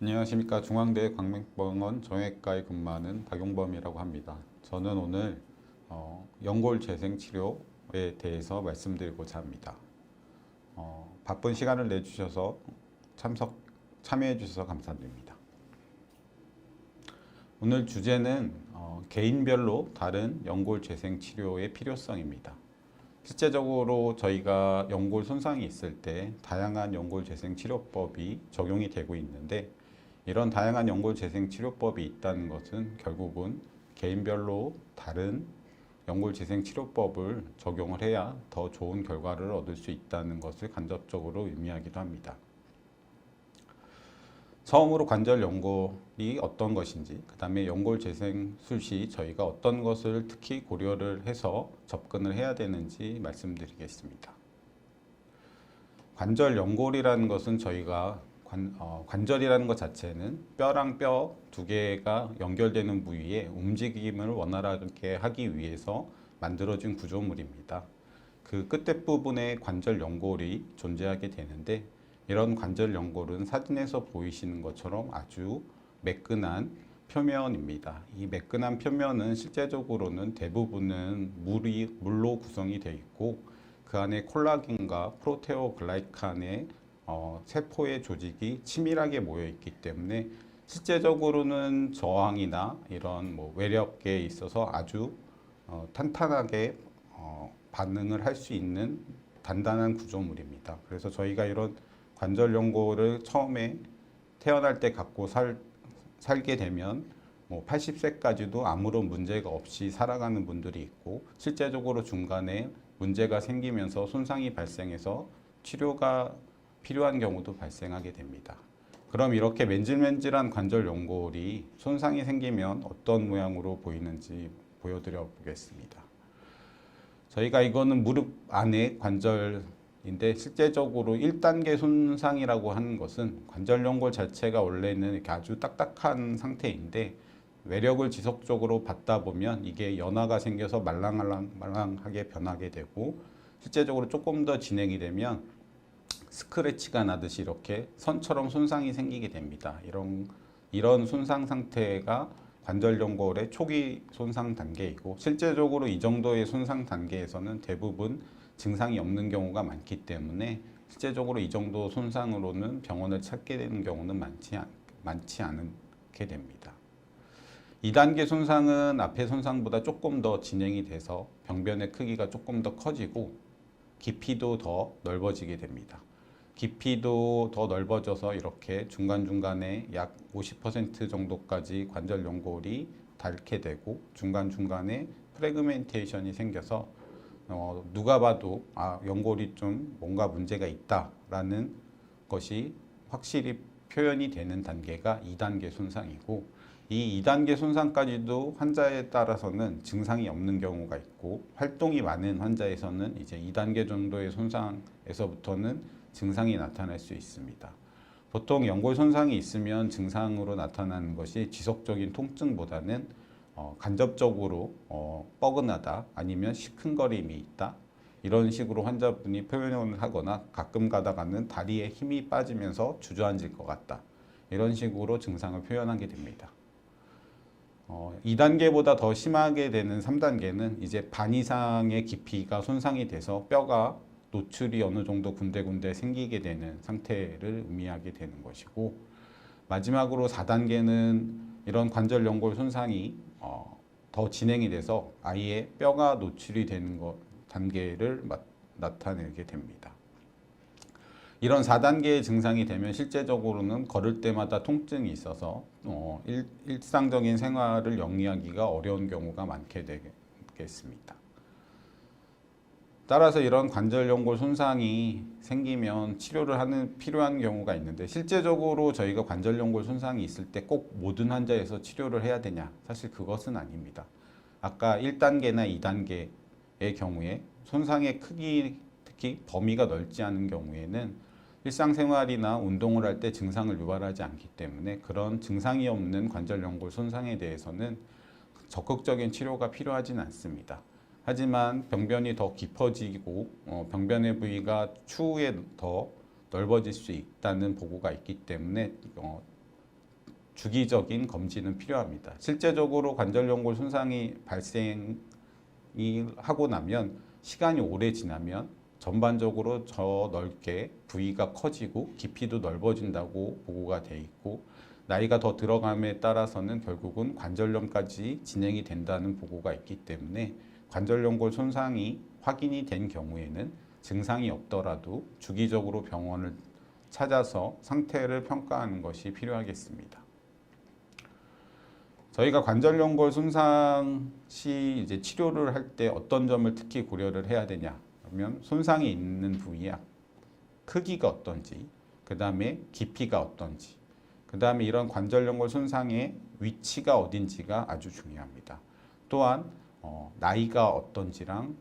안녕하십니까. 중앙대 광명병원 정형외과에 근무하는 박용범이라고 합니다. 저는 오늘 연골 재생 치료에 대해서 말씀드리고자 합니다. 바쁜 시간을 내주셔서 참여해 주셔서 감사드립니다. 오늘 주제는 개인별로 다른 연골 재생 치료의 필요성입니다. 실제적으로 저희가 연골 손상이 있을 때 다양한 연골 재생 치료법이 적용이 되고 있는데, 이런 다양한 연골 재생 치료법이 있다는 것은 결국은 개인별로 다른 연골 재생 치료법을 적용을 해야 더 좋은 결과를 얻을 수 있다는 것을 간접적으로 의미하기도 합니다. 처음으로 관절 연골이 어떤 것인지, 그 다음에 연골 재생술 시 저희가 어떤 것을 특히 고려를 해서 접근을 해야 되는지 말씀드리겠습니다. 관절 연골이라는 것은 저희가 관절이라는 것 자체는 뼈랑 뼈 두 개가 연결되는 부위에 움직임을 원활하게 하기 위해서 만들어진 구조물입니다. 그 끝에 부분에 관절 연골이 존재하게 되는데, 이런 관절 연골은 사진에서 보이시는 것처럼 아주 매끈한 표면입니다. 이 매끈한 표면은 실제적으로는 대부분은 물로 구성이 되어 있고, 그 안에 콜라겐과 프로테오글라이칸의 세포의 조직이 치밀하게 모여 있기 때문에 실제적으로는 저항이나 이런 외력에 있어서 아주 탄탄하게 반응을 할 수 있는 단단한 구조물입니다. 그래서 저희가 이런 관절 연골을 처음에 태어날 때 갖고 살게 되면 80세까지도 아무런 문제가 없이 살아가는 분들이 있고, 실제적으로 중간에 문제가 생기면서 손상이 발생해서 치료가 필요한 경우도 발생하게 됩니다. 그럼 이렇게 맨질맨질한 관절 연골이 손상이 생기면 어떤 모양으로 보이는지 보여드려 보겠습니다. 저희가 이거는 무릎 안의 관절인데, 실제적으로 1단계 손상이라고 하는 것은 관절 연골 자체가 원래는 이렇게 아주 딱딱한 상태인데, 외력을 지속적으로 받다 보면 이게 연화가 생겨서 말랑하게 변하게 되고, 실제적으로 조금 더 진행이 되면 스크래치가 나듯이 이렇게 선처럼 손상이 생기게 됩니다. 이런 손상 상태가 관절 연골의 초기 손상 단계이고, 실제적으로 이 정도의 손상 단계에서는 대부분 증상이 없는 경우가 많기 때문에 실제적으로 이 정도 손상으로는 병원을 찾게 되는 경우는 많지 않게 됩니다. 2단계 손상은 앞의 손상보다 조금 더 진행이 돼서 병변의 크기가 조금 더 커지고 깊이도 더 넓어지게 됩니다. 깊이도 더 넓어져서 이렇게 중간중간에 약 50% 정도까지 관절 연골이 닳게 되고, 중간중간에 프래그멘테이션이 생겨서 누가 봐도 연골이 좀 뭔가 문제가 있다라는 것이 확실히 표현이 되는 단계가 2단계 손상이고, 이 2단계 손상까지도 환자에 따라서는 증상이 없는 경우가 있고, 활동이 많은 환자에서는 이제 2단계 정도의 손상에서부터는 증상이 나타날 수 있습니다. 보통 연골 손상이 있으면 증상으로 나타나는 것이 지속적인 통증보다는 간접적으로 뻐근하다, 아니면 시큰거림이 있다, 이런 식으로 환자분이 표현을 하거나, 가끔 가다가는 다리에 힘이 빠지면서 주저앉을 것 같다, 이런 식으로 증상을 표현하게 됩니다. 2단계보다 더 심하게 되는 3단계는 이제 반 이상의 깊이가 손상이 돼서 뼈가 노출이 어느 정도 군데군데 생기게 되는 상태를 의미하게 되는 것이고, 마지막으로 4단계는 이런 관절 연골 손상이 더 진행이 돼서 아예 뼈가 노출이 되는 단계를 나타내게 됩니다. 이런 4단계의 증상이 되면 실제적으로는 걸을 때마다 통증이 있어서 일상적인 생활을 영위하기가 어려운 경우가 많게 되겠습니다. 따라서 이런 관절 연골 손상이 생기면 치료를 필요한 경우가 있는데, 실제적으로 저희가 관절 연골 손상이 있을 때 꼭 모든 환자에서 치료를 해야 되냐? 사실 그것은 아닙니다. 아까 1단계나 2단계의 경우에 손상의 크기, 특히 범위가 넓지 않은 경우에는 일상생활이나 운동을 할 때 증상을 유발하지 않기 때문에 그런 증상이 없는 관절 연골 손상에 대해서는 적극적인 치료가 필요하진 않습니다. 하지만 병변이 더 깊어지고 병변의 부위가 추후에 더 넓어질 수 있다는 보고가 있기 때문에 주기적인 검진은 필요합니다. 실제적으로 관절연골 손상이 발생이 하고 나면 시간이 오래 지나면 전반적으로 저 넓게 부위가 커지고 깊이도 넓어진다고 보고가 돼 있고, 나이가 더 들어감에 따라서는 결국은 관절염까지 진행이 된다는 보고가 있기 때문에 관절연골 손상이 확인이 된 경우에는 증상이 없더라도 주기적으로 병원을 찾아서 상태를 평가하는 것이 필요하겠습니다. 저희가 관절연골 손상 시 이제 치료를 할 때 어떤 점을 특히 고려를 해야 되냐 그러면, 손상이 있는 부위야 크기가 어떤지, 그 다음에 깊이가 어떤지, 그 다음에 이런 관절연골 손상의 위치가 어딘지가 아주 중요합니다. 또한 나이가 어떤지랑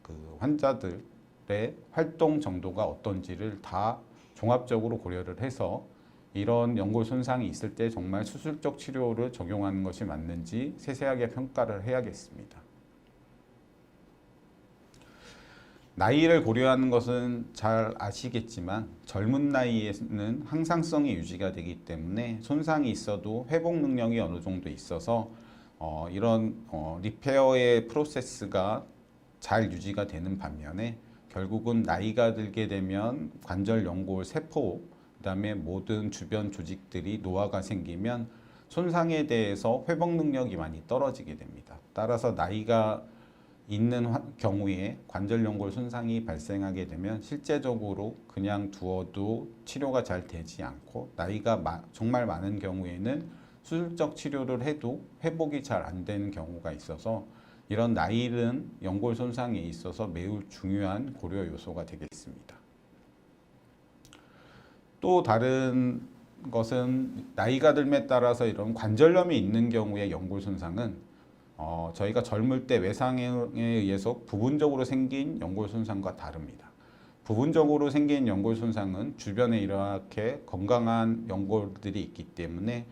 그 환자들의 활동 정도가 어떤지를 다 종합적으로 고려를 해서 이런 연골 손상이 있을 때 정말 수술적 치료를 적용하는 것이 맞는지 세세하게 평가를 해야겠습니다. 나이를 고려하는 것은 잘 아시겠지만 젊은 나이에는 항상성이 유지가 되기 때문에 손상이 있어도 회복 능력이 어느 정도 있어서 이런 리페어의 프로세스가 잘 유지가 되는 반면에, 결국은 나이가 들게 되면 관절 연골 세포, 그 다음에 모든 주변 조직들이 노화가 생기면 손상에 대해서 회복 능력이 많이 떨어지게 됩니다. 따라서 나이가 있는 경우에 관절 연골 손상이 발생하게 되면 실제적으로 그냥 두어도 치료가 잘 되지 않고, 나이가 정말 많은 경우에는 수술적 치료를 해도 회복이 잘 안 되는 경우가 있어서, 이런 나이는 연골 손상에 있어서 매우 중요한 고려 요소가 되겠습니다. 또 다른 것은 나이가 들에 따라서 이런 관절염이 있는 경우에 연골 손상은 저희가 젊을 때 외상에 의해서 부분적으로 생긴 연골 손상과 다릅니다. 부분적으로 생긴 연골 손상은 주변에 이렇게 건강한 연골들이 있기 때문에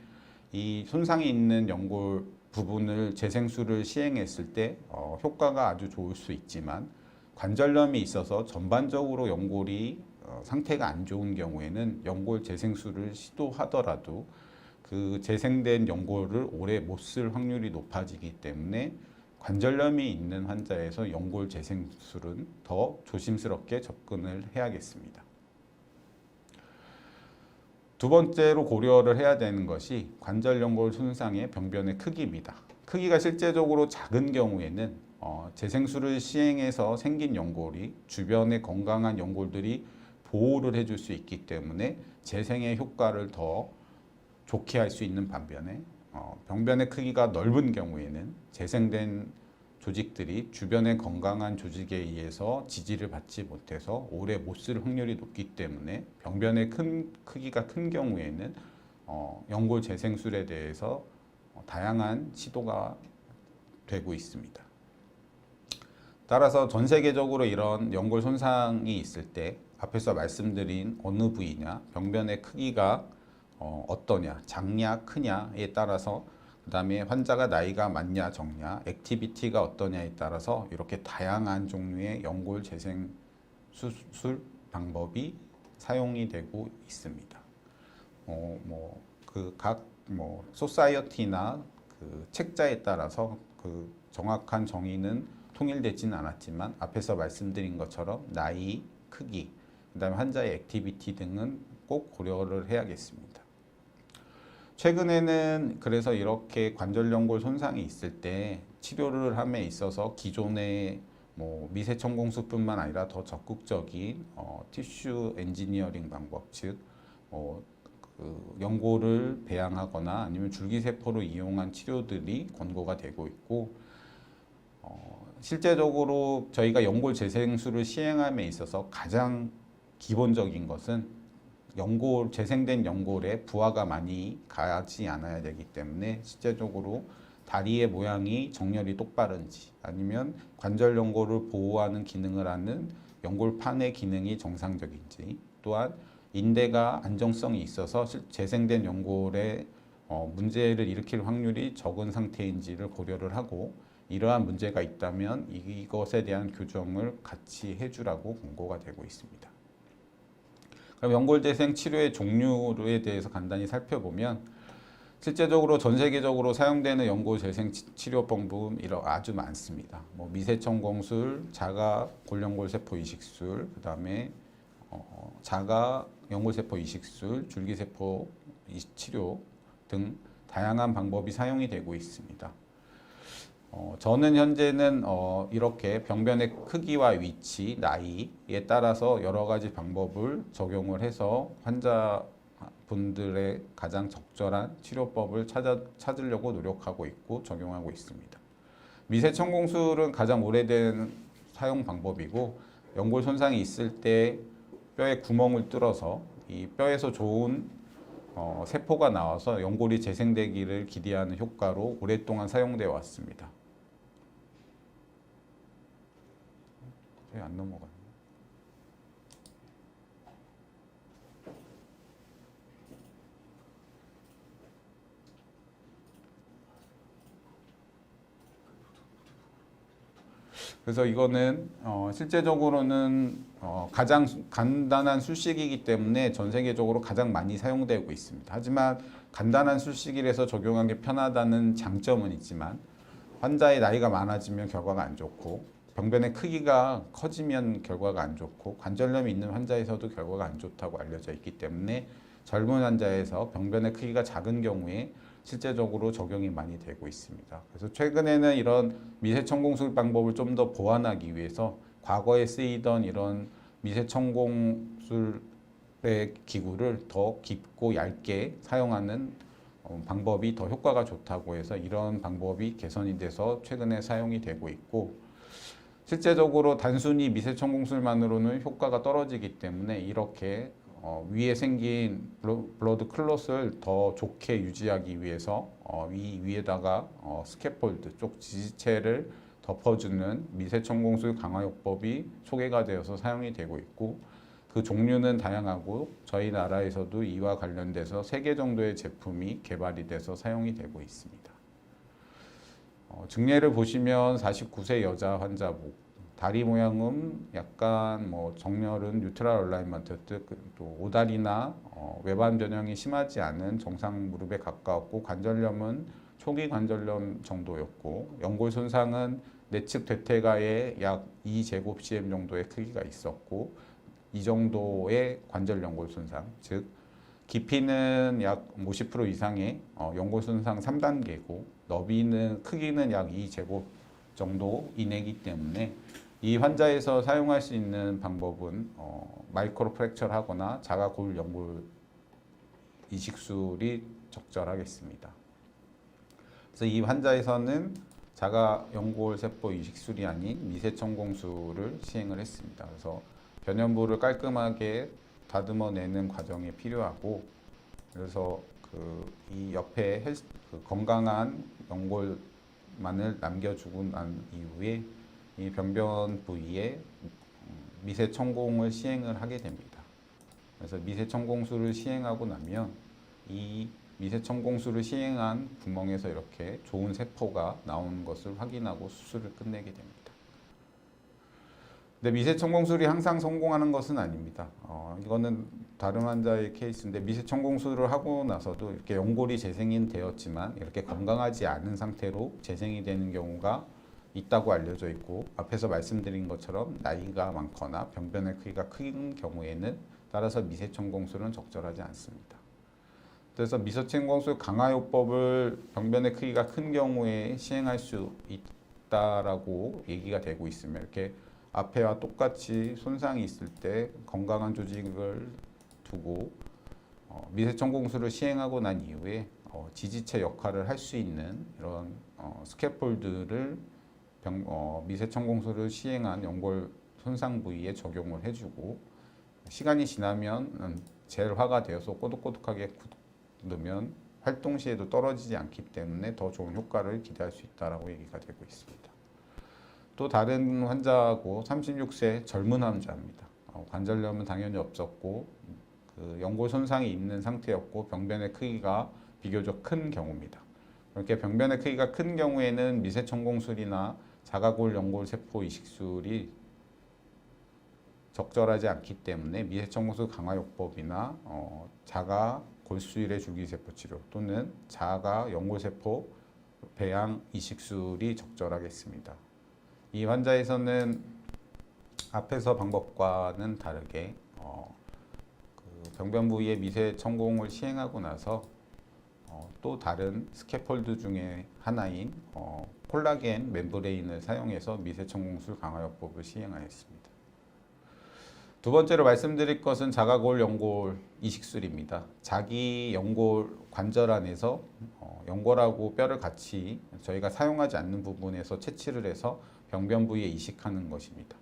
이 손상이 있는 연골 부분을 재생술을 시행했을 때 효과가 아주 좋을 수 있지만, 관절염이 있어서 전반적으로 연골이 상태가 안 좋은 경우에는 연골 재생술을 시도하더라도 그 재생된 연골을 오래 못 쓸 확률이 높아지기 때문에 관절염이 있는 환자에서 연골 재생술은 더 조심스럽게 접근을 해야겠습니다. 두 번째로 고려를 해야 되는 것이 관절 연골 손상의 병변의 크기입니다. 크기가 실제적으로 작은 경우에는 재생술을 시행해서 생긴 연골이 주변의 건강한 연골들이 보호를 해줄 수 있기 때문에 재생의 효과를 더 좋게 할 수 있는 반면에, 병변의 크기가 넓은 경우에는 재생된 조직들이 주변의 건강한 조직에 의해서 지지를 받지 못해서 오래 못 쓸 확률이 높기 때문에 병변의 크기가 큰 경우에는 연골 재생술에 대해서 다양한 시도가 되고 있습니다. 따라서 전 세계적으로 이런 연골 손상이 있을 때 앞에서 말씀드린 어느 부위냐, 병변의 크기가 어떠냐, 작냐, 크냐에 따라서, 그 다음에 환자가 나이가 많냐, 적냐, 액티비티가 어떠냐에 따라서 이렇게 다양한 종류의 연골 재생 수술 방법이 사용이 되고 있습니다. 각 소사이어티나 그 책자에 따라서 그 정확한 정의는 통일되지는 않았지만, 앞에서 말씀드린 것처럼 나이, 크기, 그다음에 환자의 액티비티 등은 꼭 고려를 해야겠습니다. 최근에는 그래서 이렇게 관절 연골 손상이 있을 때 치료를 함에 있어서 기존의 미세천공술뿐만 아니라 더 적극적인 티슈 엔지니어링 방법, 즉 연골을 배양하거나 아니면 줄기세포를 이용한 치료들이 권고가 되고 있고, 실제적으로 저희가 연골 재생술을 시행함에 있어서 가장 기본적인 것은 재생된 연골에 부하가 많이 가지 않아야 되기 때문에, 실제적으로 다리의 모양이 정렬이 똑바른지, 아니면 관절 연골을 보호하는 기능을 하는 연골판의 기능이 정상적인지, 또한 인대가 안정성이 있어서 재생된 연골에 문제를 일으킬 확률이 적은 상태인지를 고려를 하고, 이러한 문제가 있다면 이것에 대한 교정을 같이 해주라고 권고가 되고 있습니다. 그럼 연골 재생 치료의 종류에 대해서 간단히 살펴보면, 실제적으로 전 세계적으로 사용되는 연골 재생 치료 방법은 아주 많습니다. 뭐 미세천공술, 자가 골연골 세포 이식술, 그다음에 자가 연골세포 이식술, 줄기세포 치료 등 다양한 방법이 사용이 되고 있습니다. 저는 현재는 이렇게 병변의 크기와 위치, 나이에 따라서 여러 가지 방법을 적용을 해서 환자분들의 가장 적절한 치료법을 찾으려고 노력하고 있고 적용하고 있습니다. 미세천공술은 가장 오래된 사용 방법이고 연골 손상이 있을 때 뼈에 구멍을 뚫어서 이 뼈에서 좋은 세포가 나와서 연골이 재생되기를 기대하는 효과로 오랫동안 사용되어 왔습니다. 안 넘어가요. 그래서 이거는 실제적으로는 가장 간단한 술식이기 때문에 전 세계적으로 가장 많이 사용되고 있습니다. 하지만 간단한 술식이라서 적용하기 편하다는 장점은 있지만 환자의 나이가 많아지면 결과가 안 좋고 병변의 크기가 커지면 결과가 안 좋고 관절염이 있는 환자에서도 결과가 안 좋다고 알려져 있기 때문에 젊은 환자에서 병변의 크기가 작은 경우에 실제적으로 적용이 많이 되고 있습니다. 그래서 최근에는 이런 미세천공술 방법을 좀 더 보완하기 위해서 과거에 쓰이던 이런 미세천공술의 기구를 더 깊고 얇게 사용하는 방법이 더 효과가 좋다고 해서 이런 방법이 개선이 돼서 최근에 사용이 되고 있고 실제적으로 단순히 미세천공술만으로는 효과가 떨어지기 때문에 이렇게 위에 생긴 블러드 클롯을 더 좋게 유지하기 위해서 이 위에다가 스캐폴드 쪽 지지체를 덮어주는 미세천공술 강화요법이 소개가 되어서 사용이 되고 있고 그 종류는 다양하고 저희 나라에서도 이와 관련돼서 3개 정도의 제품이 개발이 돼서 사용이 되고 있습니다. 증례를 보시면 49세 여자 환자복, 다리 모양은 약간 정렬은 뉴트럴 얼라인먼트, 또 오다리나 외반 변형이 심하지 않은 정상 무릎에 가까웠고 관절염은 초기 관절염 정도였고 연골 손상은 내측 대퇴가에 약 2제곱cm 정도의 크기가 있었고 이 정도의 관절 연골 손상, 즉 깊이는 약 50% 이상의 연골 손상 3단계고 너비는 크기는 약 2제곱 정도 이내이기 때문에 이 환자에서 사용할 수 있는 방법은 마이크로 프랙처를 하거나 자가 골 연골 이식술이 적절하겠습니다. 그래서 이 환자에서는 자가 연골 세포 이식술이 아닌 미세천공술을 시행을 했습니다. 그래서 변연부를 깔끔하게 다듬어내는 과정이 필요하고 그래서 이 옆에 건강한 연골만을 남겨주고 난 이후에 이 병변 부위에 미세천공을 시행을 하게 됩니다. 그래서 미세천공술을 시행하고 나면 이 미세천공술을 시행한 구멍에서 이렇게 좋은 세포가 나오는 것을 확인하고 수술을 끝내게 됩니다. 근데 미세천공술이 항상 성공하는 것은 아닙니다. 이거는 다른 환자의 케이스인데 미세천공술을 하고 나서도 이렇게 연골이 재생이 되었지만 이렇게 건강하지 않은 상태로 재생이 되는 경우가 있다고 알려져 있고 앞에서 말씀드린 것처럼 나이가 많거나 병변의 크기가 큰 경우에는 따라서 미세천공술은 적절하지 않습니다. 그래서 미세천공술 강화요법을 병변의 크기가 큰 경우에 시행할 수 있다라고 얘기가 되고 있으며 이렇게 앞에와 똑같이 손상이 있을 때 건강한 조직을 두고 미세천공술을 시행하고 난 이후에 지지체 역할을 할 수 있는 이런 스캐폴드를 미세천공술을 시행한 연골 손상 부위에 적용을 해주고 시간이 지나면 젤화가 되어서 꼬독꼬독하게 굳으면 활동 시에도 떨어지지 않기 때문에 더 좋은 효과를 기대할 수 있다고 얘기가 되고 있습니다. 또 다른 환자하고 36세 젊은 환자입니다. 관절염은 당연히 없었고 연골 손상이 있는 상태였고 병변의 크기가 비교적 큰 경우입니다. 이렇게 병변의 크기가 큰 경우에는 미세천공술이나 자가골 연골 세포 이식술이 적절하지 않기 때문에 미세천공술 강화요법이나 자가 골수일의 줄기세포 치료 또는 자가 연골세포 배양 이식술이 적절하겠습니다. 이 환자에서는 앞에서 방법과는 다르게 그 병변 부위에 미세 천공을 시행하고 나서 또 다른 스캐폴드 중에 하나인 콜라겐 멤브레인을 사용해서 미세 천공술 강화요법을 시행하였습니다. 두 번째로 말씀드릴 것은 자가골 연골 이식술입니다. 자기 연골 관절 안에서 연골하고 뼈를 같이 저희가 사용하지 않는 부분에서 채취를 해서 병변 부위에 이식하는 것입니다.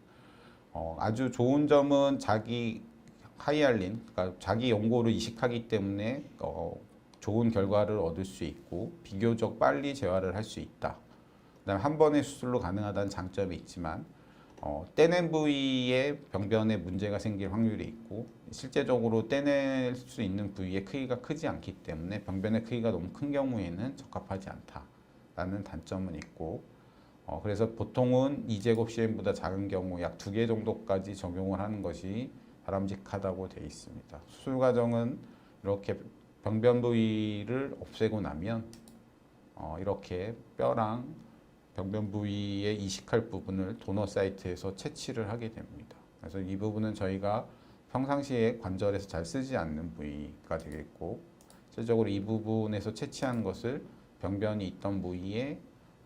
아주 좋은 점은 자기 하이알린, 그러니까 자기 연골을 이식하기 때문에 좋은 결과를 얻을 수 있고 비교적 빨리 재활을 할 수 있다. 그다음에 한 번의 수술로 가능하다는 장점이 있지만 떼낸 부위에 병변에 문제가 생길 확률이 있고 실제적으로 떼낼 수 있는 부위의 크기가 크지 않기 때문에 병변의 크기가 너무 큰 경우에는 적합하지 않다라는 단점은 있고 그래서 보통은 2제곱cm보다 작은 경우 약 2개 정도까지 적용을 하는 것이 바람직하다고 되어 있습니다. 수술 과정은 이렇게 병변 부위를 없애고 나면 이렇게 뼈랑 병변 부위에 이식할 부분을 도너 사이트에서 채취를 하게 됩니다. 그래서 이 부분은 저희가 평상시에 관절에서 잘 쓰지 않는 부위가 되겠고 실질적으로 이 부분에서 채취한 것을 병변이 있던 부위에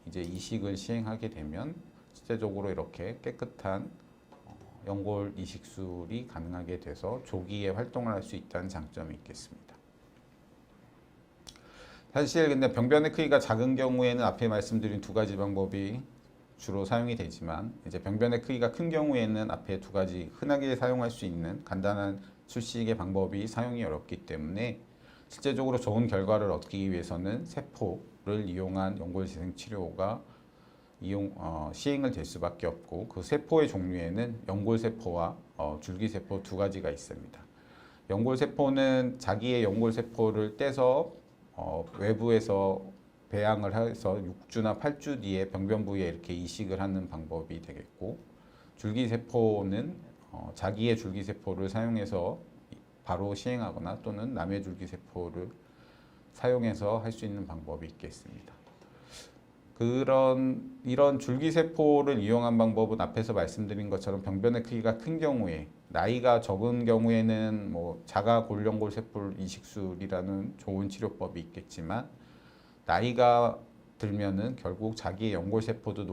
이제 이식을 시행하게 되면 실제적으로 이렇게 깨끗한 연골 이식술이 가능하게 돼서 조기에 활동을 할 수 있다는 장점이 있겠습니다. 사실 근데 병변의 크기가 작은 경우에는 앞에 말씀드린 두 가지 방법이 주로 사용이 되지만 이제 병변의 크기가 큰 경우에는 앞에 두 가지 흔하게 사용할 수 있는 간단한 술식의 방법이 사용이 어렵기 때문에 실제적으로 좋은 결과를 얻기 위해서는 세포를 이용한 연골 재생 치료가 시행을 될 수밖에 없고 그 세포의 종류에는 연골세포와 줄기세포 두 가지가 있습니다. 연골세포는 자기의 연골세포를 떼서 외부에서 배양을 해서 6주나 8주 뒤에 병변 부위에 이렇게 이식을 하는 방법이 되겠고 줄기세포는 자기의 줄기세포를 사용해서 바로 시행하거나 또는 남의 줄기세포를 사용해서 할 수 있는 방법이 있겠습니다. 이런 줄기세포를 이용한 방법은 앞에서 말씀드린 것처럼 병변의 크기가 큰 경우에 나이가 적은 경우에는 자가 골연골세포 이식술이라는 좋은 치료법이 있겠지만 나이가 들면은 결국 자기의 연골세포도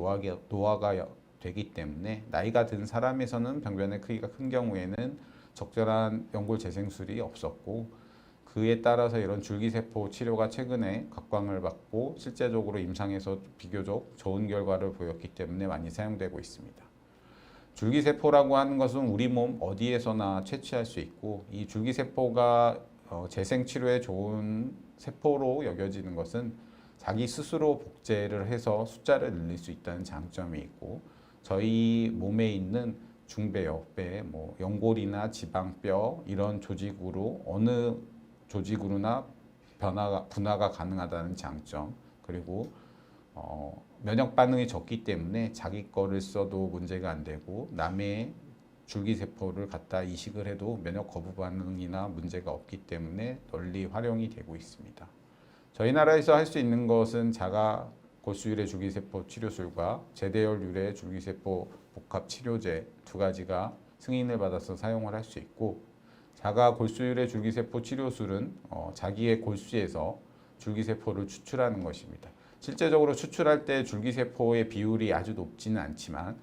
노화가 되기 때문에 나이가 든 사람에서는 병변의 크기가 큰 경우에는 적절한 연골 재생술이 없었고 그에 따라서 이런 줄기세포 치료가 최근에 각광을 받고 실제적으로 임상에서 비교적 좋은 결과를 보였기 때문에 많이 사용되고 있습니다. 줄기세포라고 하는 것은 우리 몸 어디에서나 채취할 수 있고 이 줄기세포가 재생치료에 좋은 세포로 여겨지는 것은 자기 스스로 복제를 해서 숫자를 늘릴 수 있다는 장점이 있고 저희 몸에 있는 중배여, 배, 연골이나 지방뼈 이런 조직으로 어느 조직으로나 분화가 가능하다는 장점 그리고 면역 반응이 적기 때문에 자기 거를 써도 문제가 안 되고 남의 줄기세포를 갖다 이식을 해도 면역 거부 반응이나 문제가 없기 때문에 널리 활용이 되고 있습니다. 저희 나라에서 할 수 있는 것은 자가 골수율의 줄기세포 치료술과 제대열률의 줄기세포 복합 치료제 두 가지가 승인을 받아서 사용을 할 수 있고 자가 골수율의 줄기세포 치료술은 자기의 골수에서 줄기세포를 추출하는 것입니다. 실제적으로 추출할 때 줄기세포의 비율이 아주 높지는 않지만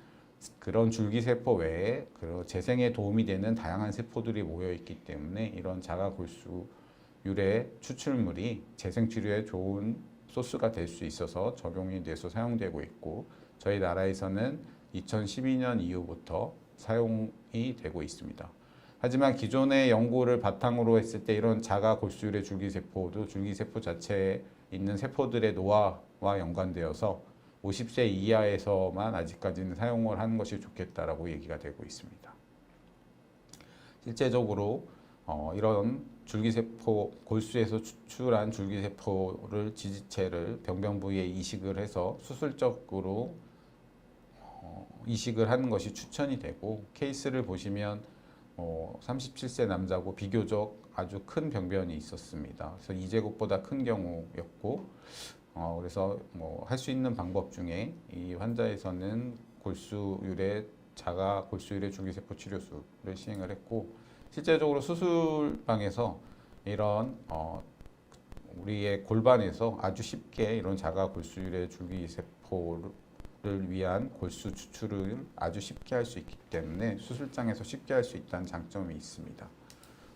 그런 줄기세포 외에 재생에 도움이 되는 다양한 세포들이 모여 있기 때문에 이런 자가 골수율의 추출물이 재생치료에 좋은 소스가 될 수 있어서 적용이 돼서 사용되고 있고 저희 나라에서는 2012년 이후부터 사용이 되고 있습니다. 하지만 기존의 연구를 바탕으로 했을 때 이런 자가 골수율의 줄기세포도 줄기세포 자체에 있는 세포들의 노화와 연관되어서 50세 이하에서만 아직까지는 사용을 하는 것이 좋겠다라고 얘기가 되고 있습니다. 실제적으로 이런 줄기세포 골수에서 추출한 줄기세포를 지지체를 병변 부위에 이식을 해서 수술적으로 이식을 하는 것이 추천이 되고 케이스를 보시면 37세 남자고 비교적 아주 큰 병변이 있었습니다. 그래서 2제곱보다 큰 경우였고, 그래서 뭐 할 수 있는 방법 중에 이 환자에서는 골수율의 자가 골수율의 줄기세포 치료술을 시행을 했고, 실제적으로 수술방에서 이런 우리의 골반에서 아주 쉽게 이런 자가 골수율의 줄기세포를 위한 골수 추출을 아주 쉽게 할 수 있기 때문에 수술장에서 쉽게 할 수 있다는 장점이 있습니다.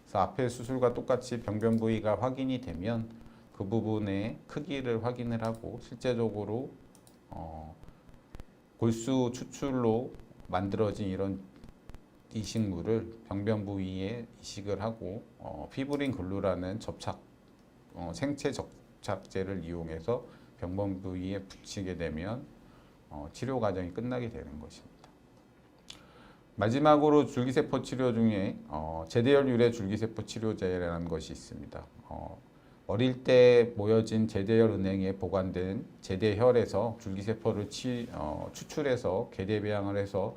그래서 앞에 수술과 똑같이 병변 부위가 확인이 되면 그 부분의 크기를 확인을 하고 실제적으로 골수 추출로 만들어진 이런 이식물을 병변 부위에 이식을 하고 피브린 글루라는 생체 접착제를 이용해서 병변 부위에 붙이게 되면 치료 과정이 끝나게 되는 것입니다. 마지막으로 줄기세포 치료 중에 제대혈 유래 줄기세포 치료제라는 것이 있습니다. 어릴 때 모여진 제대혈 은행에 보관된 제대혈에서 줄기세포를 추출해서 계대 배양을 해서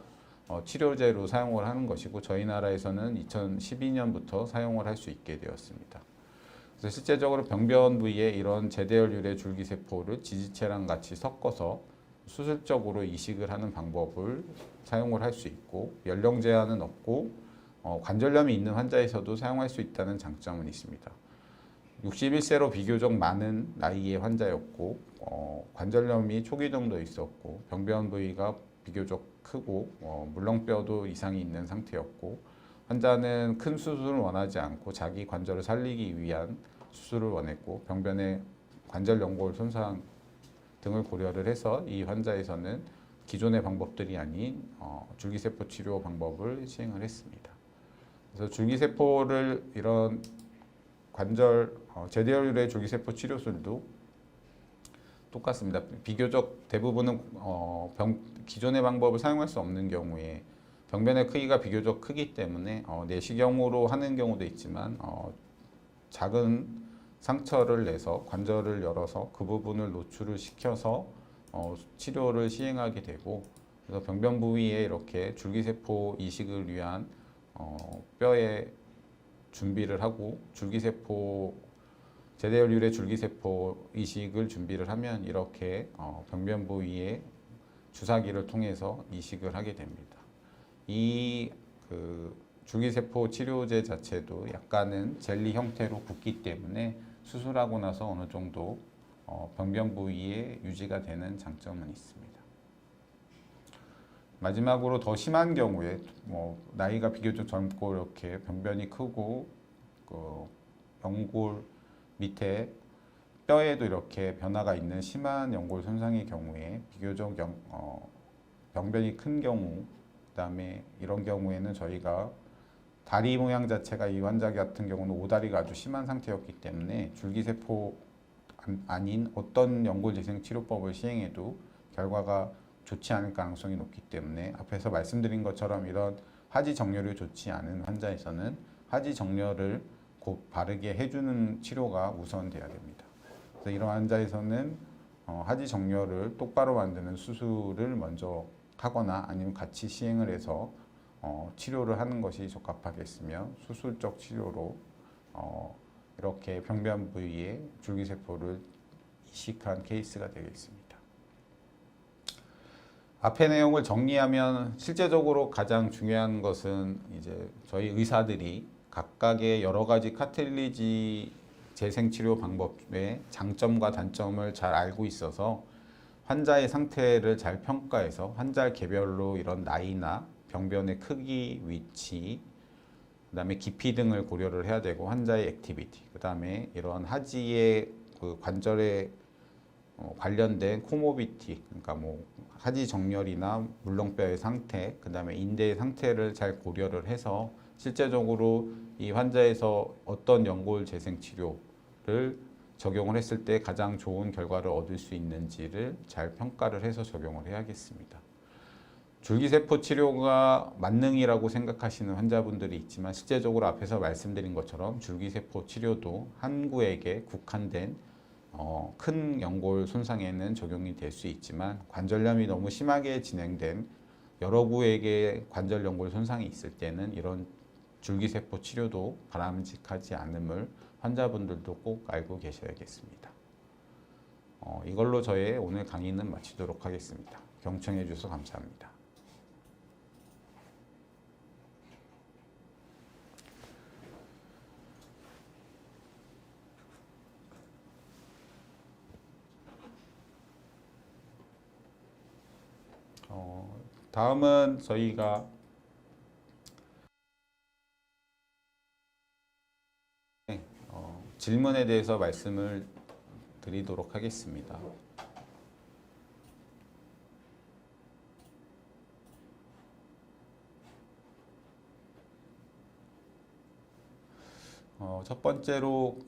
치료제로 사용을 하는 것이고, 저희 나라에서는 2012년부터 사용을 할 수 있게 되었습니다. 그래서 실제적으로 병변 부위에 이런 제대혈 유래 줄기세포를 지지체랑 같이 섞어서 수술적으로 이식을 하는 방법을 사용을 할 수 있고, 연령 제한은 없고 관절염이 있는 환자에서도 사용할 수 있다는 장점은 있습니다. 61세로 비교적 많은 나이의 환자였고 관절염이 초기 정도 있었고 병변 부위가 비교적 크고 물렁뼈도 이상이 있는 상태였고, 환자는 큰 수술을 원하지 않고 자기 관절을 살리기 위한 수술을 원했고, 병변의 관절 연골 손상 등을 고려를 해서 이 환자에서는 기존의 방법들이 아닌 줄기세포 치료 방법을 시행을 했습니다. 그래서 줄기세포를 이런 제대혈 유래 줄기세포 치료술도 똑같습니다. 비교적 대부분은 기존의 방법을 사용할 수 없는 경우에 병변의 크기가 비교적 크기 때문에 내시경으로 하는 경우도 있지만 작은 상처를 내서 관절을 열어서 그 부분을 노출을 시켜서 치료를 시행하게 되고, 그래서 병변 부위에 이렇게 줄기세포 이식을 위한 뼈에 준비를 하고 제대혈 유래 줄기세포 이식을 준비를 하면 이렇게 병변 부위에 주사기를 통해서 이식을 하게 됩니다. 이 줄기세포 치료제 자체도 약간은 젤리 형태로 굳기 때문에 수술하고 나서 어느 정도 병변 부위에 유지가 되는 장점은 있습니다. 마지막으로 더 심한 경우에 나이가 비교적 젊고 이렇게 병변이 크고 연골 밑에 뼈에도 이렇게 변화가 있는 심한 연골 손상의 경우에 비교적 병변이 큰 경우, 그다음에 이런 경우에는 저희가 다리 모양 자체가 이 환자 같은 경우는 오다리가 아주 심한 상태였기 때문에 줄기세포 아닌 어떤 연골 재생 치료법을 시행해도 결과가 좋지 않을 가능성이 높기 때문에 앞에서 말씀드린 것처럼 이런 하지 정렬이 좋지 않은 환자에서는 하지 정렬을 곧 바르게 해주는 치료가 우선돼야 됩니다. 그래서 이런 환자에서는 하지 정렬을 똑바로 만드는 수술을 먼저 하거나 아니면 같이 시행을 해서 치료를 하는 것이 적합하겠으며, 수술적 치료로 이렇게 병변 부위에 줄기세포를 이식한 케이스가 되겠습니다. 앞의 내용을 정리하면 실제적으로 가장 중요한 것은 이제 저희 의사들이 각각의 여러 가지 카틸리지 재생치료 방법의 장점과 단점을 잘 알고 있어서 환자의 상태를 잘 평가해서 환자 개별로 이런 나이나 병변의 크기, 위치, 그 다음에 깊이 등을 고려를 해야 되고, 환자의 액티비티, 그 다음에 이런 하지의 관절에 관련된 코모비티, 그러니까 하지 정렬이나 물렁뼈의 상태, 그 다음에 인대의 상태를 잘 고려를 해서 실제적으로 이 환자에서 어떤 연골 재생 치료를 적용을 했을 때 가장 좋은 결과를 얻을 수 있는지를 잘 평가를 해서 적용을 해야겠습니다. 줄기세포 치료가 만능이라고 생각하시는 환자분들이 있지만 실제적으로 앞에서 말씀드린 것처럼 줄기세포 치료도 한 구에게 국한된 큰 연골 손상에는 적용이 될 수 있지만, 관절염이 너무 심하게 진행된 여러 구에게 관절 연골 손상이 있을 때는 이런 줄기세포 치료도 바람직하지 않음을 환자분들도 꼭 알고 계셔야겠습니다. 이걸로 저의 오늘 강의는 마치도록 하겠습니다. 경청해 주셔서 감사합니다. 다음은 저희가 질문에 대해서 말씀을 드리도록 하겠습니다. 첫 번째로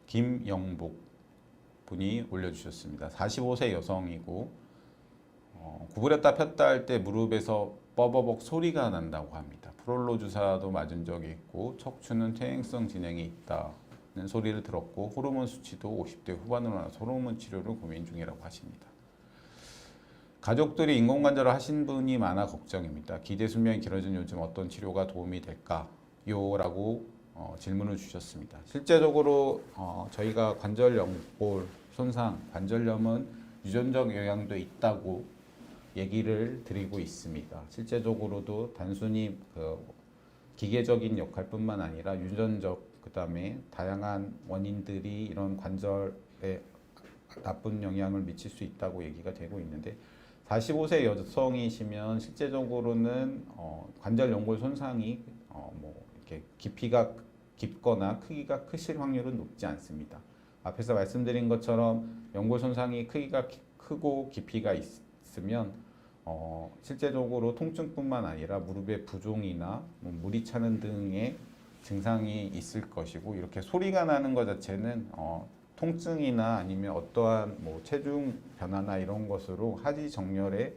김영복 분이 올려주셨습니다. 45세 여성이고 구부렸다 폈다 할 때 무릎에서 뻐버벅 소리가 난다고 합니다. 프롤로 주사도 맞은 적이 있고 척추는 퇴행성 진행이 있다는 소리를 들었고 호르몬 수치도 50대 후반으로 나서 호르몬 치료를 고민 중이라고 하십니다. 가족들이 인공관절을 하신 분이 많아 걱정입니다. 기대 수명이 길어진 요즘 어떤 치료가 도움이 될까요? 라고 질문을 주셨습니다. 실제적으로 저희가 관절 연골 손상, 관절염은 유전적 영향도 있다고 얘기를 드리고 있습니다. 실제적으로도 단순히 기계적인 역할뿐만 아니라 유전적, 그 다음에 다양한 원인들이 이런 관절에 나쁜 영향을 미칠 수 있다고 얘기가 되고 있는데 45세 여성이시면 실제적으로는 관절 연골 손상이 뭐 이렇게 깊이가 깊거나 크기가 크실 확률은 높지 않습니다. 앞에서 말씀드린 것처럼 연골 손상이 크기가 크고 깊이가 있으면 실제적으로 통증뿐만 아니라 무릎의 부종이나 물이 차는 등의 증상이 있을 것이고 이렇게 소리가 나는 것 자체는 통증이나 아니면 어떠한 뭐 체중 변화나 이런 것으로 하지 정렬의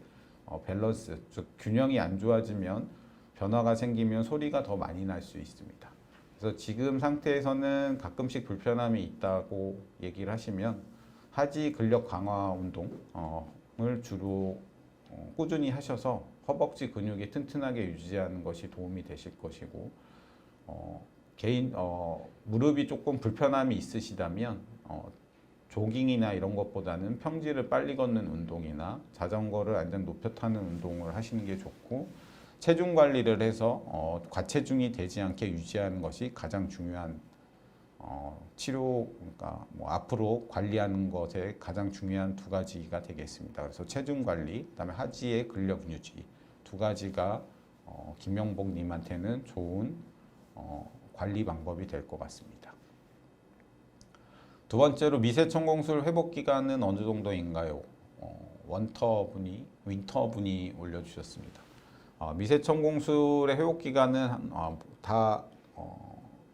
밸런스, 즉 균형이 안 좋아지면 변화가 생기면 소리가 더 많이 날 수 있습니다. 그래서 지금 상태에서는 가끔씩 불편함이 있다고 얘기를 하시면 하지 근력 강화 운동을 주로 꾸준히 하셔서 허벅지 근육이 튼튼하게 유지하는 것이 도움이 되실 것이고 무릎이 조금 불편함이 있으시다면 조깅이나 이런 것보다는 평지를 빨리 걷는 운동이나 자전거를 완전 높여 타는 운동을 하시는 게 좋고 체중 관리를 해서 과체중이 되지 않게 유지하는 것이 가장 중요한 치료, 그러니까 뭐 앞으로 관리하는 것에 가장 중요한 두 가지가 되겠습니다. 그래서 체중 관리, 그다음에 하지의 근력 유지 두 가지가 김영복님한테는 좋은 관리 방법이 될 것 같습니다. 두 번째로 미세천공술 회복 기간은 어느 정도인가요? 윈터 분이 올려주셨습니다. 미세천공술의 회복 기간은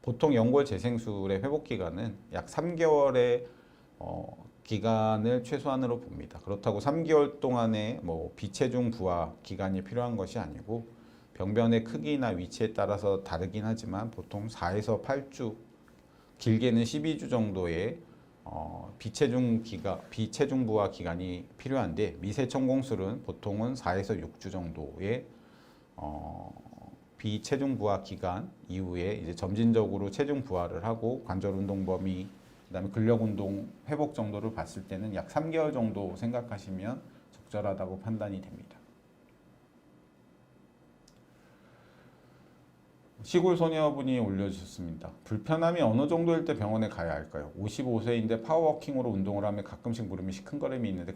보통 연골 재생술의 회복 기간은 약 3개월의 기간을 최소한으로 봅니다. 그렇다고 3개월 동안에 뭐 비체중 부하 기간이 필요한 것이 아니고 병변의 크기나 위치에 따라서 다르긴 하지만 보통 4에서 8주, 길게는 12주 정도의 비체중 부하 기간이 필요한데 미세천공술은 보통은 4에서 6주 정도의 비체중 부하 기간 이후에 이제 점진적으로 체중 부하를 하고 관절 운동 범위, 그다음에 근력 운동 회복 정도를 봤을 때는 약 3개월 정도 생각하시면 적절하다고 판단이 됩니다. 시골 소녀분이 올려주셨습니다. 불편함이 어느 정도일 때 병원에 가야 할까요? 55세인데 파워워킹으로 운동을 하면 가끔씩 무릎이 시큰거림이 있는데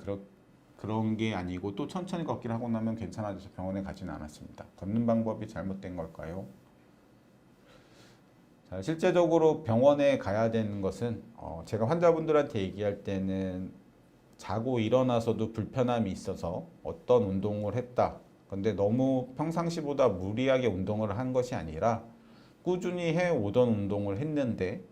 그런 게 아니고 또 천천히 걷기를 하고 나면 괜찮아져서 병원에 가지는 않았습니다. 걷는 방법이 잘못된 걸까요? 자, 실제적으로 병원에 가야 되는 것은 제가 환자분들한테 얘기할 때는 자고 일어나서도 불편함이 있어서 어떤 운동을 했다. 근데 너무 평상시보다 무리하게 운동을 한 것이 아니라 꾸준히 해오던 운동을 했는데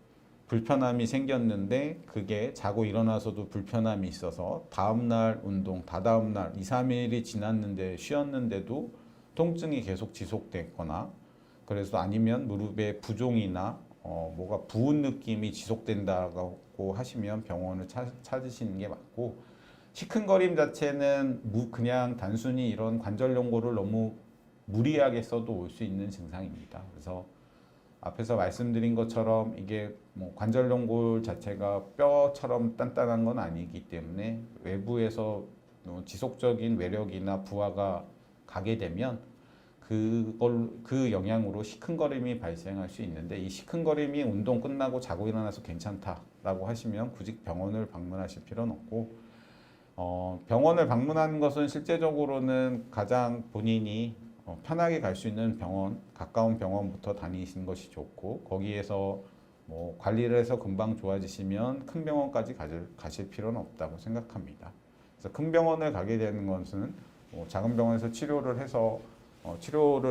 불편함이 생겼는데 그게 자고 일어나서도 불편함이 있어서 다음날 운동, 다다음날 2, 3일이 지났는데 쉬었는데도 통증이 계속 지속됐거나 그래서 아니면 무릎에 부종이나 뭐가 부은 느낌이 지속된다고 하시면 병원을 찾으시는 게 맞고 시큰거림 자체는 그냥 단순히 이런 관절 연골을 너무 무리하게 써도 올 수 있는 증상입니다. 그래서 앞에서 말씀드린 것처럼 이게 뭐 관절 연골 자체가 뼈처럼 단단한 건 아니기 때문에 외부에서 지속적인 외력이나 부하가 가게 되면 그 영향으로 시큰거림이 발생할 수 있는데, 이 시큰거림이 운동 끝나고 자고 일어나서 괜찮다라고 하시면 굳이 병원을 방문하실 필요는 없고, 병원을 방문하는 것은 실제적으로는 가장 본인이 편하게 갈 수 있는 병원, 가까운 병원부터 다니시는 것이 좋고, 거기에서 뭐 관리를 해서 금방 좋아지시면 큰 병원까지 가실 필요는 없다고 생각합니다. 그래서 큰 병원을 가게 되는 것은 작은 병원에서 치료를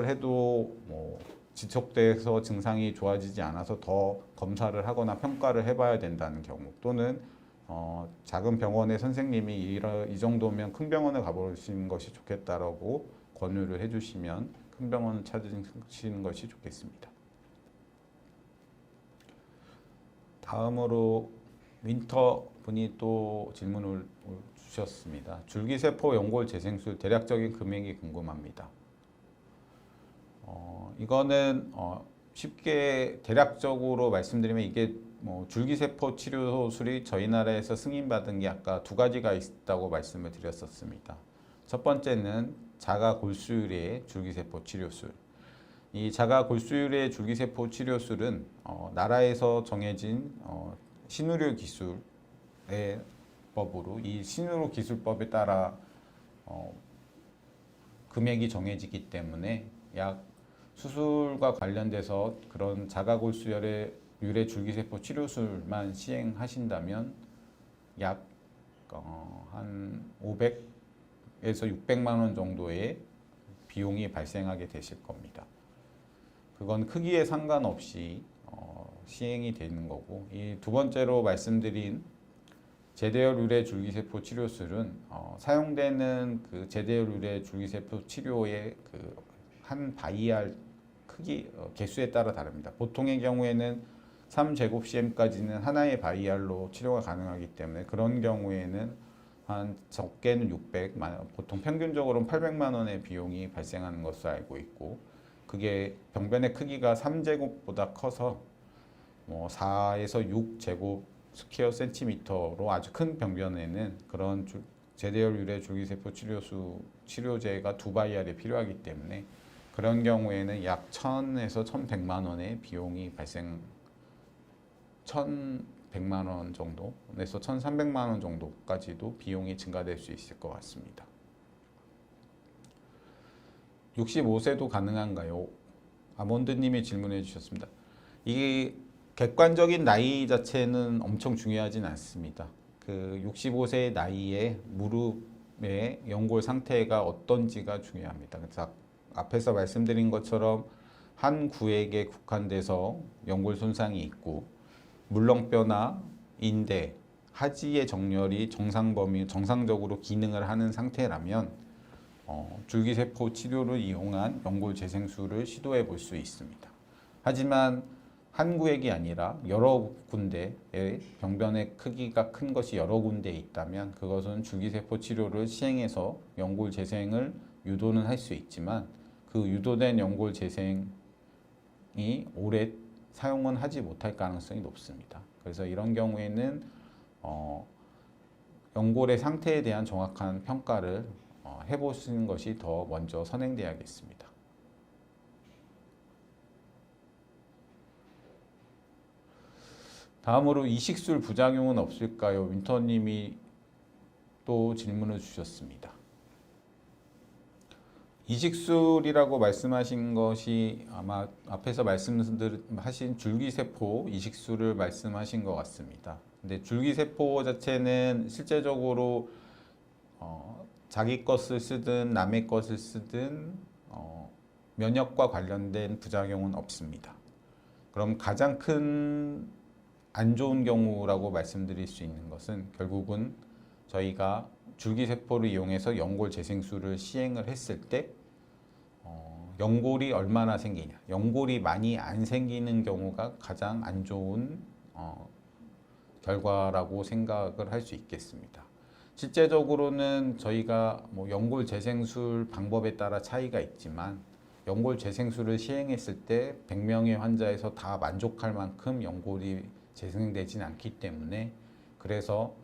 해도 뭐 지속돼서 증상이 좋아지지 않아서 더 검사를 하거나 평가를 해봐야 된다는 경우, 또는 작은 병원의 선생님이 이 정도면 큰 병원을 가보시는 것이 좋겠다라고 권유를 해주시면 큰 병원을 찾으시는 것이 좋겠습니다. 다음으로 윈터 분이 또 질문을 주셨습니다. 줄기세포 연골 재생술 대략적인 금액이 궁금합니다. 이거는 쉽게 대략적으로 말씀드리면, 이게 뭐 줄기세포 치료술이 저희 나라에서 승인받은 게 아까 두 가지가 있다고 말씀을 드렸었습니다. 첫 번째는 자가골수유리의 줄기세포 치료술. 이 자가골수유리의 줄기세포 치료술은 나라에서 정해진 신의료 기술의 법으로, 이 신의료 기술법에 따라 금액이 정해지기 때문에 약 수술과 관련돼서 그런 자가골수유래 줄기세포 치료술만 시행하신다면 약 한 500에서 600만 원 정도의 비용이 발생하게 되실 겁니다. 그건 크기에 상관없이 시행이 되는 거고, 이 두 번째로 말씀드린 제대열 유래 줄기세포 치료술은 사용되는 그 제대열 유래 줄기세포 치료의 그 한 바이알 크기 개수에 따라 다릅니다. 보통의 경우에는 3제곱cm까지는 하나의 바이알로 치료가 가능하기 때문에, 그런 경우에는 한 적게는 600만 원, 보통 평균적으로는 800만 원의 비용이 발생하는 것으로 알고 있고, 그게 병변의 크기가 3제곱보다 커서 뭐 4에서 6제곱 스퀘어 센티미터로 아주 큰 병변에는 그런 제대열 유래 줄기세포 치료제가 두 바이알이 필요하기 때문에, 그런 경우에는 약 1,000에서 1,100만 원의 비용이 1,100만 원 정도에서 1,300만 원 정도까지도 비용이 증가될 수 있을 것 같습니다. 65세도 가능한가요? 아몬드님이 질문해 주셨습니다. 이게 객관적인 나이 자체는 엄청 중요하진 않습니다. 그 65세의 나이에 무릎의 연골 상태가 어떤지가 중요합니다. 그래서 앞에서 말씀드린 것처럼 한 구에게 국한돼서 연골 손상이 있고, 물렁뼈나 인대, 하지의 정렬이 정상적으로 기능을 하는 상태라면 줄기세포 치료를 이용한 연골 재생술을 시도해 볼 수 있습니다. 하지만 한 구획이 아니라 여러 군데의 병변의 크기가 큰 것이 여러 군데에 있다면, 그것은 줄기세포 치료를 시행해서 연골 재생을 유도는 할 수 있지만, 그 유도된 연골 재생이 오래 사용은 하지 못할 가능성이 높습니다. 그래서 이런 경우에는 연골의 상태에 대한 정확한 평가를 해보시는 것이 더 먼저 선행되어야겠습니다. 다음으로 이식술 부작용은 없을까요? 윈터님이 또 질문을 주셨습니다. 이식술이라고 말씀하신 것이 아마 앞에서 말씀하신 줄기세포 이식술을 말씀하신 것 같습니다. 근데 줄기세포 자체는 실제적으로 자기 것을 쓰든 남의 것을 쓰든 면역과 관련된 부작용은 없습니다. 그럼 가장 큰 안 좋은 경우라고 말씀드릴 수 있는 것은, 결국은 저희가 줄기세포를 이용해서 연골 재생술을 시행을 했을 때 연골이 얼마나 생기냐, 연골이 많이 안 생기는 경우가 가장 안 좋은 결과라고 생각을 할 수 있겠습니다. 실제적으로는 저희가 뭐 연골 재생술 방법에 따라 차이가 있지만, 연골 재생술을 시행했을 때 100명의 환자에서 다 만족할 만큼 연골이 재생되진 않기 때문에, 그래서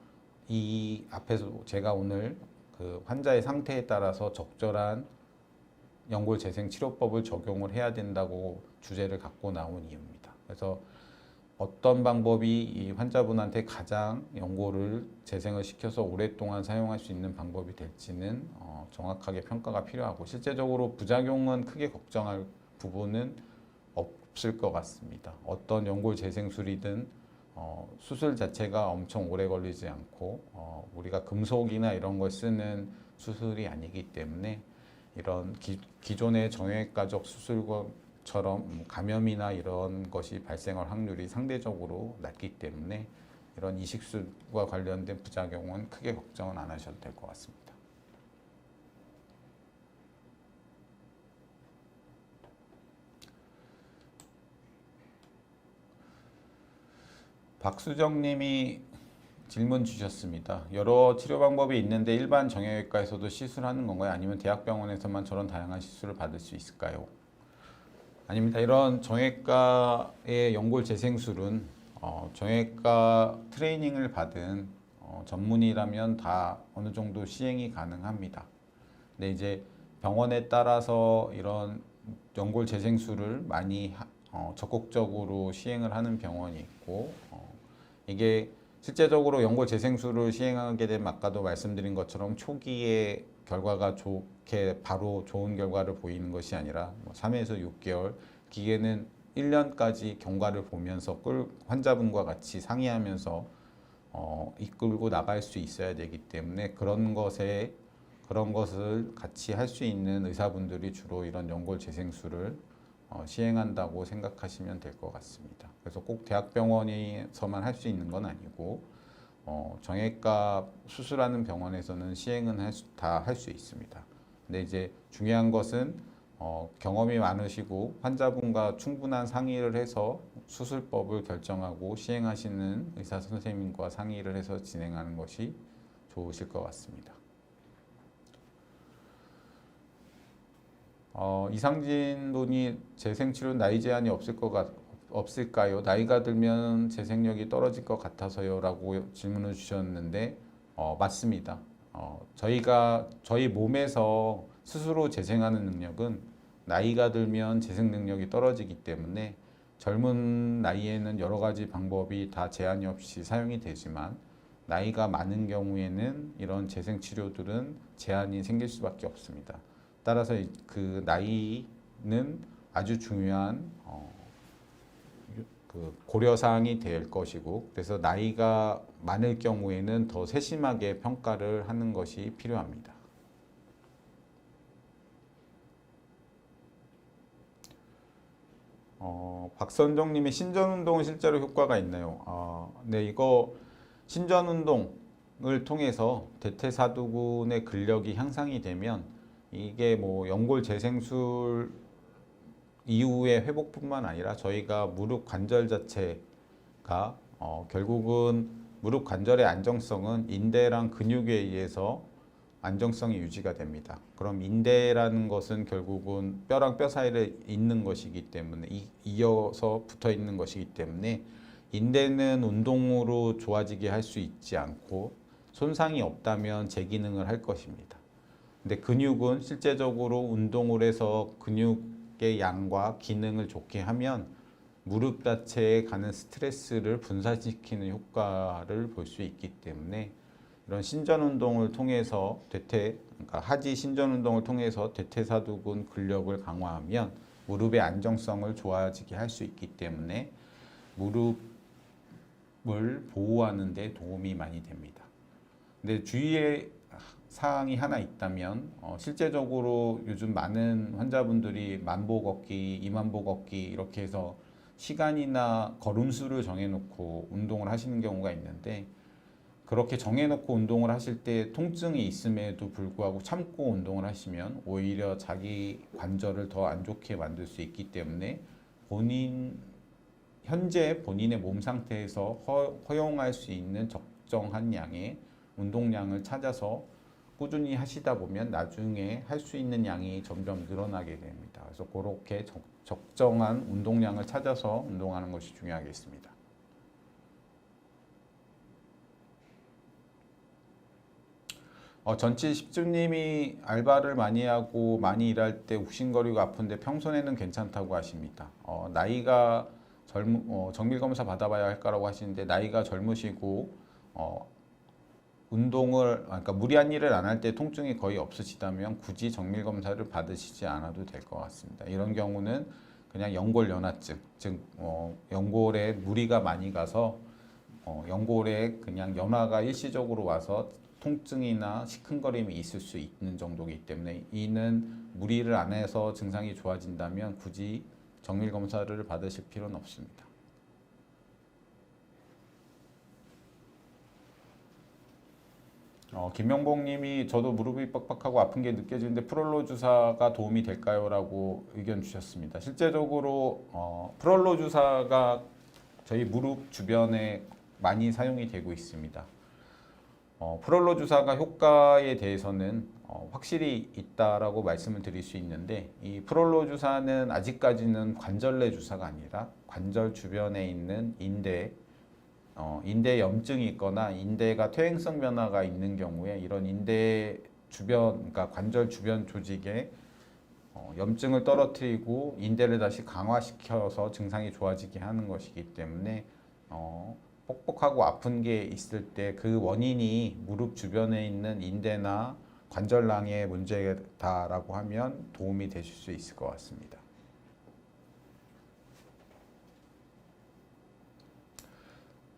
이 앞에서 제가 오늘 그 환자의 상태에 따라서 적절한 연골 재생 치료법을 적용을 해야 된다고 주제를 갖고 나온 이유입니다. 그래서 어떤 방법이 이 환자분한테 가장 연골을 재생을 시켜서 오랫동안 사용할 수 있는 방법이 될지는 정확하게 평가가 필요하고, 실제적으로 부작용은 크게 걱정할 부분은 없을 것 같습니다. 어떤 연골 재생술이든 수술 자체가 엄청 오래 걸리지 않고 우리가 금속이나 이런 걸 쓰는 수술이 아니기 때문에, 이런 기존의 정형외과적 수술처럼 감염이나 이런 것이 발생할 확률이 상대적으로 낮기 때문에 이런 이식술과 관련된 부작용은 크게 걱정은 안 하셔도 될 것 같습니다. 박수정 님이 질문 주셨습니다. 여러 치료 방법이 있는데 일반 정형외과에서도 시술하는 건가요? 아니면 대학병원에서만 저런 다양한 시술을 받을 수 있을까요? 아닙니다. 이런 정형외과의 연골 재생술은 정형외과 트레이닝을 받은 전문의라면 다 어느 정도 시행이 가능합니다. 근데 이제 병원에 따라서 이런 연골 재생술을 많이 적극적으로 시행을 하는 병원이 있고, 이게 실제적으로 연골 재생술을 시행하게 되면 아까도 말씀드린 것처럼 초기에 결과가 좋게 바로 좋은 결과를 보이는 것이 아니라 3에서 6개월, 기계는 1년까지 경과를 보면서 환자분과 같이 상의하면서 이끌고 나갈 수 있어야 되기 때문에, 그런 것을 같이 할 수 있는 의사분들이 주로 이런 연골 재생술을 시행한다고 생각하시면 될 것 같습니다. 그래서 꼭 대학병원에서만 할 수 있는 건 아니고 정형외과 수술하는 병원에서는 시행은 다 할 수 있습니다. 근데 이제 중요한 것은 경험이 많으시고 환자분과 충분한 상의를 해서 수술법을 결정하고 시행하시는 의사 선생님과 상의를 해서 진행하는 것이 좋으실 것 같습니다. 이상진 분이 재생치료 나이 제한이 없을까요? 나이가 들면 재생력이 떨어질 것 같아서요 라고 질문을 주셨는데, 맞습니다. 저희 몸에서 스스로 재생하는 능력은 나이가 들면 재생 능력이 떨어지기 때문에, 젊은 나이에는 여러 가지 방법이 다 제한이 없이 사용이 되지만 나이가 많은 경우에는 이런 재생 치료들은 제한이 생길 수밖에 없습니다. 따라서 그 나이는 아주 중요한 그 고려사항이 될 것이고, 그래서 나이가 많을 경우에는 더 세심하게 평가를 하는 것이 필요합니다. 박선정님이 신전운동은 실제로 효과가 있나요? 네, 이거 신전운동을 통해서 대퇴사두근의 근력이 향상이 되면 이게 뭐 연골 재생술 이후의 회복뿐만 아니라 저희가 무릎 관절 자체가 결국은 무릎 관절의 안정성은 인대랑 근육에 의해서 안정성이 유지가 됩니다. 그럼 인대라는 것은 결국은 뼈랑 뼈 사이에 있는 것이기 때문에 이어서 붙어 있는 것이기 때문에, 인대는 운동으로 좋아지게 할 수 있지 않고 손상이 없다면 재기능을 할 것입니다. 근데 근육은 실제적으로 운동을 해서 근육의 양과 기능을 좋게 하면 무릎 자체에 가는 스트레스를 분산시키는 효과를 볼 수 있기 때문에, 이런 신전 운동을 통해서 그러니까 하지 신전 운동을 통해서 대퇴사두근 근력을 강화하면 무릎의 안정성을 좋아지게 할 수 있기 때문에 무릎을 보호하는 데 도움이 많이 됩니다. 근데 주의의 사항이 하나 있다면, 실제적으로 요즘 많은 환자분들이 만보 걷기, 2만보 걷기 이렇게 해서 시간이나 걸음수를 정해놓고 운동을 하시는 경우가 있는데, 그렇게 정해놓고 운동을 하실 때 통증이 있음에도 불구하고 참고 운동을 하시면 오히려 자기 관절을 더 안 좋게 만들 수 있기 때문에, 현재 본인의 몸 상태에서 허용할 수 있는 적정한 양의 운동량을 찾아서 꾸준히 하시다 보면 나중에 할 수 있는 양이 점점 늘어나게 됩니다. 그래서 그렇게 적정한 운동량을 찾아서 운동하는 것이 중요하겠습니다. 전치 10주님이 알바를 많이 하고 많이 일할 때 욱신거리고 아픈데 평소에는 괜찮다고 하십니다. 나이가 정밀검사 받아봐야 할까라고 하시는데 나이가 젊으시고 운동을 그러니까 무리한 일을 안 할 때 통증이 거의 없으시다면 굳이 정밀검사를 받으시지 않아도 될 것 같습니다. 이런 경우는 그냥 연골연화증, 즉 연골에 무리가 많이 가서 연골에 그냥 연화가 일시적으로 와서 통증이나 시큰거림이 있을 수 있는 정도이기 때문에 이는 무리를 안 해서 증상이 좋아진다면 굳이 정밀검사를 받으실 필요는 없습니다. 김명복 님이 저도 무릎이 빡빡하고 아픈 게 느껴지는데 프롤로 주사가 도움이 될까요? 라고 의견 주셨습니다. 실제적으로 프롤로 주사가 저희 무릎 주변에 많이 사용이 되고 있습니다. 프롤로 주사가 효과에 대해서는 확실히 있다라고 말씀을 드릴 수 있는데 이 프롤로 주사는 아직까지는 관절내 주사가 아니라 관절 주변에 있는 인대 염증이 있거나 인대가 퇴행성 변화가 있는 경우에 이런 인대 주변, 그러니까 관절 주변 조직에 염증을 떨어뜨리고 인대를 다시 강화시켜서 증상이 좋아지게 하는 것이기 때문에 뻑뻑하고 아픈 게 있을 때 그 원인이 무릎 주변에 있는 인대나 관절낭의 문제다라고 하면 도움이 되실 수 있을 것 같습니다.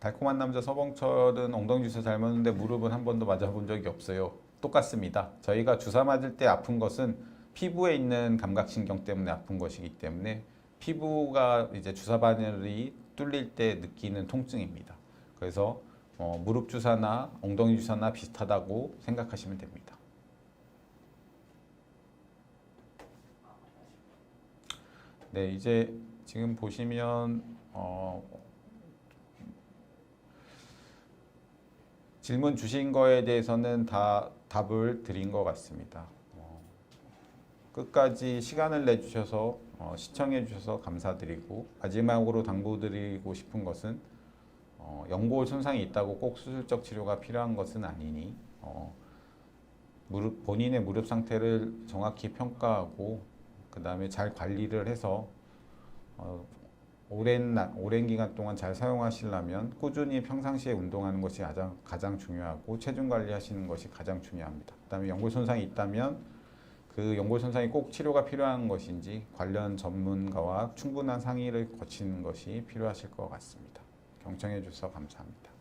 달콤한 남자 서봉철은 엉덩이 주사 잘 맞는데 무릎은 한 번도 맞아본 적이 없어요. 똑같습니다. 저희가 주사 맞을 때 아픈 것은 피부에 있는 감각신경 때문에 아픈 것이기 때문에 피부가 이제 주사 바늘이 뚫릴 때 느끼는 통증입니다. 그래서 무릎 주사나 엉덩이 주사나 비슷하다고 생각하시면 됩니다. 네, 이제 지금 보시면 질문 주신 거에 대해서는 다 답을 드린 것 같습니다. 끝까지 시간을 내주셔서 시청해 주셔서 감사드리고 마지막으로 당부드리고 싶은 것은 연골 손상이 있다고 꼭 수술적 치료가 필요한 것은 아니니 본인의 무릎 상태를 정확히 평가하고 그 다음에 잘 관리를 해서 오랜 기간 동안 잘 사용하시려면 꾸준히 평상시에 운동하는 것이 가장 중요하고 체중 관리하시는 것이 가장 중요합니다. 그 다음에 연골 손상이 있다면 그 연골 손상이 꼭 치료가 필요한 것인지 관련 전문가와 충분한 상의를 거치는 것이 필요하실 것 같습니다. 경청해 주셔서 감사합니다.